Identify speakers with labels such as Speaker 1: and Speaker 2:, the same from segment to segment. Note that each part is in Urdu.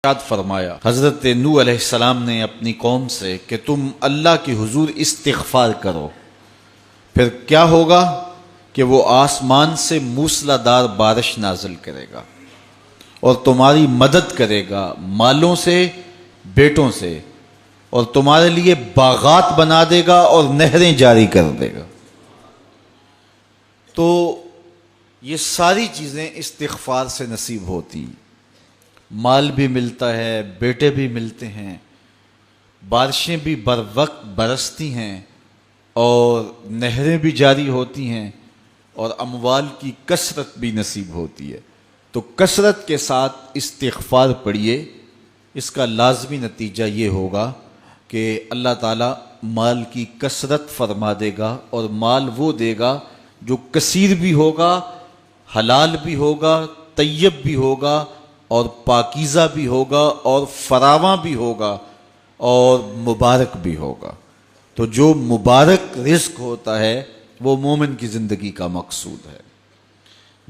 Speaker 1: ارشاد فرمایا حضرت نوح علیہ السلام نے اپنی قوم سے کہ تم اللہ کی حضور استغفار کرو، پھر کیا ہوگا کہ وہ آسمان سے موسلادھار بارش نازل کرے گا اور تمہاری مدد کرے گا مالوں سے، بیٹوں سے، اور تمہارے لیے باغات بنا دے گا اور نہریں جاری کر دے گا۔ تو یہ ساری چیزیں استغفار سے نصیب ہوتی، مال بھی ملتا ہے، بیٹے بھی ملتے ہیں، بارشیں بھی بر وقت برستی ہیں اور نہریں بھی جاری ہوتی ہیں اور اموال کی کثرت بھی نصیب ہوتی ہے۔ تو کثرت کے ساتھ استغفار پڑھیے، اس کا لازمی نتیجہ یہ ہوگا کہ اللہ تعالیٰ مال کی کثرت فرما دے گا، اور مال وہ دے گا جو کثیر بھی ہوگا، حلال بھی ہوگا، طیب بھی ہوگا، اور پاکیزہ بھی ہوگا، اور فراواں بھی ہوگا، اور مبارک بھی ہوگا۔ تو جو مبارک رزق ہوتا ہے وہ مومن کی زندگی کا مقصود ہے۔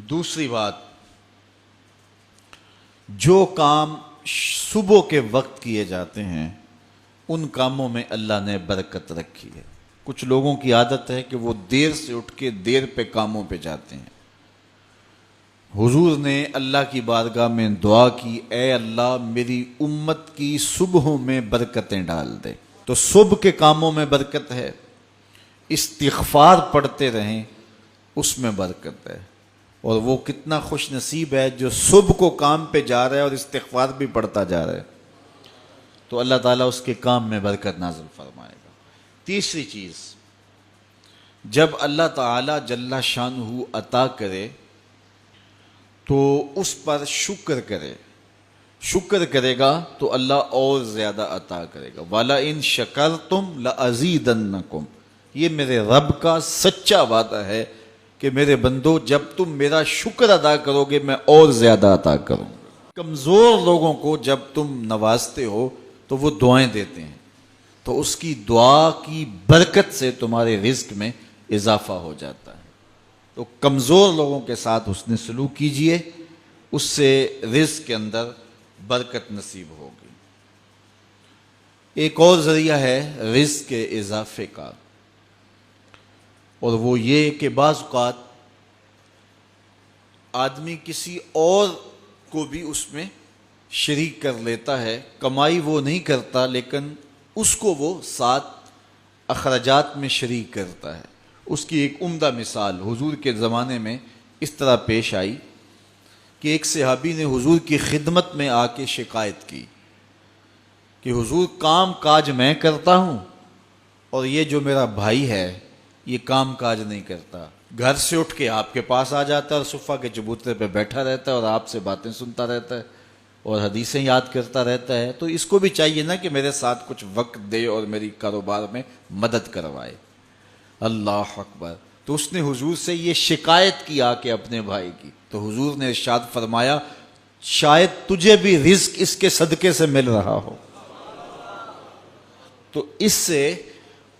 Speaker 1: دوسری بات، جو کام صبح کے وقت کیے جاتے ہیں ان کاموں میں اللہ نے برکت رکھی ہے۔ کچھ لوگوں کی عادت ہے کہ وہ دیر سے اٹھ کے دیر پہ کاموں پہ جاتے ہیں۔ حضور نے اللہ کی بارگاہ میں دعا کی، اے اللہ میری امت کی صبحوں میں برکتیں ڈال دے۔ تو صبح کے کاموں میں برکت ہے، استغفار پڑھتے رہیں اس میں برکت ہے، اور وہ کتنا خوش نصیب ہے جو صبح کو کام پہ جا رہا ہے اور استغفار بھی پڑھتا جا رہا ہے، تو اللہ تعالیٰ اس کے کام میں برکت نازل فرمائے گا۔ تیسری چیز، جب اللہ تعالیٰ جل شانہ عطا کرے تو اس پر شکر کرے، شکر کرے گا تو اللہ اور زیادہ عطا کرے گا۔ وَلَئِن شَكَرْتُمْ لَأَزِيدَنَّكُمْ، یہ میرے رب کا سچا وعدہ ہے کہ میرے بندو جب تم میرا شکر ادا کرو گے میں اور زیادہ عطا کروں گا۔ کمزور لوگوں کو جب تم نوازتے ہو تو وہ دعائیں دیتے ہیں، تو اس کی دعا کی برکت سے تمہارے رزق میں اضافہ ہو جاتا ہے۔ تو کمزور لوگوں کے ساتھ حسن سلوک کیجئے، اس سے رزق کے اندر برکت نصیب ہوگی۔ ایک اور ذریعہ ہے رزق کے اضافے کا، اور وہ یہ کہ بعض اوقات آدمی کسی اور کو بھی اس میں شریک کر لیتا ہے، کمائی وہ نہیں کرتا لیکن اس کو وہ ساتھ اخراجات میں شریک کرتا ہے۔ اس کی ایک عمدہ مثال حضور کے زمانے میں اس طرح پیش آئی کہ ایک صحابی نے حضور کی خدمت میں آ کے شکایت کی کہ حضور کام کاج میں کرتا ہوں اور یہ جو میرا بھائی ہے یہ کام کاج نہیں کرتا، گھر سے اٹھ کے آپ کے پاس آ جاتا ہے اور صفہ کے چبوترے پہ بیٹھا رہتا ہے اور آپ سے باتیں سنتا رہتا ہے اور حدیثیں یاد کرتا رہتا ہے، تو اس کو بھی چاہیے نا کہ میرے ساتھ کچھ وقت دے اور میری کاروبار میں مدد کروائے۔ اللہ اکبر۔ تو اس نے حضور سے یہ شکایت کی آ کے اپنے بھائی کی، تو حضور نے ارشاد فرمایا شاید تجھے بھی رزق اس کے صدقے سے مل رہا ہو۔ تو اس سے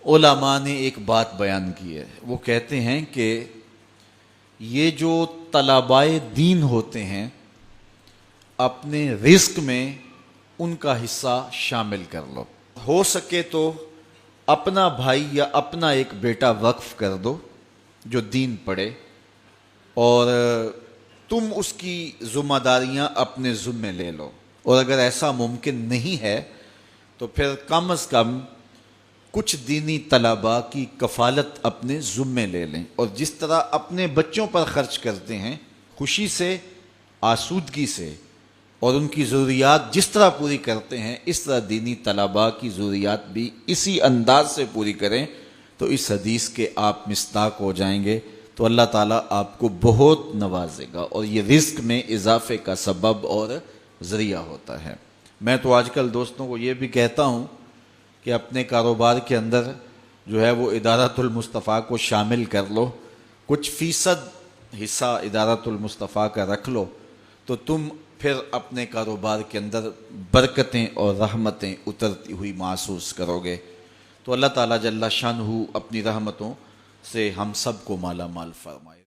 Speaker 1: علماء نے ایک بات بیان کی ہے، وہ کہتے ہیں کہ یہ جو طلبائے دین ہوتے ہیں اپنے رزق میں ان کا حصہ شامل کر لو، ہو سکے تو اپنا بھائی یا اپنا ایک بیٹا وقف کر دو جو دین پڑھے، اور تم اس کی ذمہ داریاں اپنے ذمے لے لو، اور اگر ایسا ممکن نہیں ہے تو پھر کم از کم کچھ دینی طلباء کی کفالت اپنے ذمے لے لیں، اور جس طرح اپنے بچوں پر خرچ کرتے ہیں خوشی سے، آسودگی سے، اور ان کی ضروریات جس طرح پوری کرتے ہیں اس طرح دینی طلباء کی ضروریات بھی اسی انداز سے پوری کریں، تو اس حدیث کے آپ مصداق ہو جائیں گے، تو اللہ تعالیٰ آپ کو بہت نوازے گا، اور یہ رزق میں اضافے کا سبب اور ذریعہ ہوتا ہے۔ میں تو آج کل دوستوں کو یہ بھی کہتا ہوں کہ اپنے کاروبار کے اندر جو ہے وہ ادارۃ المصطفیٰ کو شامل کر لو، کچھ فیصد حصہ ادارۃ المصطفیٰ کا رکھ لو، تو تم پھر اپنے کاروبار کے اندر برکتیں اور رحمتیں اترتی ہوئی محسوس کرو گے۔ تو اللہ تعالیٰ جل شانہ اپنی رحمتوں سے ہم سب کو مالا مال فرمائے۔